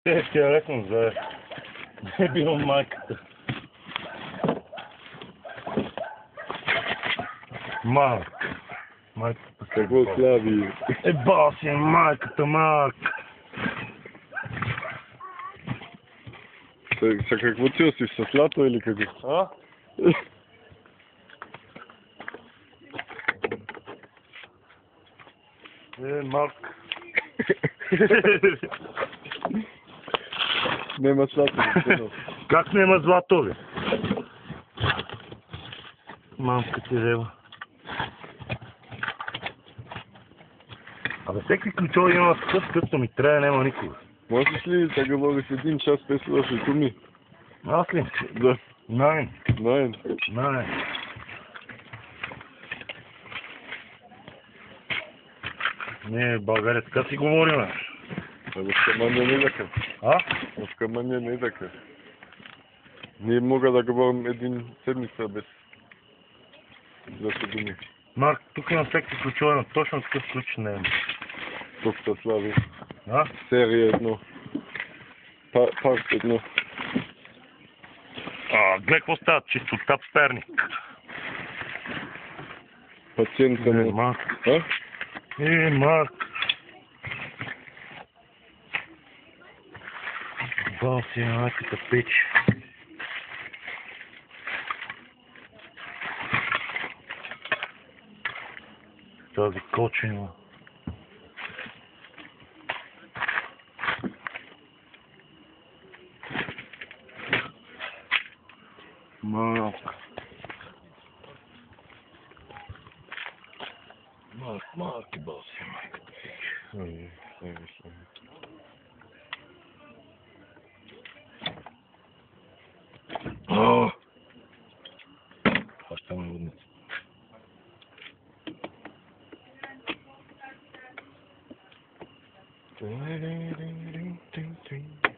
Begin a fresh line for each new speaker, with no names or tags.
Ще я лекно за дебил майката. Марк. Майката.
Какво слави?
Еба си майката, Марк.
Sa какво цел си? С лато или какво?
А? Марк.
Нема слато.
Как нема злато, бе? Мамка ти рева. Абе, всеки ключови има такъв, като ми трябва, няма никога.
Можеш ли да говориш 1 час без лошото ми?
Аз ли?
Да.
Найн.
Найн.
Найн. Не, България така си говорим.
А в Камъня не така.
А?
В Камъня не така. Не мога да говорим 1 седмица без лошо думи.
Марк, тук има всеки ключови, но точно такъв ключ не е.
Тук са слави.
А?
Серия 1. Парт 1.
Глед какво става, чистота в Перник.
Пациента му.
Марк.
А?
Марк. Бал си майката пич. Тази кочина. Марк. Марк и бал си майката пич. Хваща ме водница.
Ding, ding, ding, ding, ding.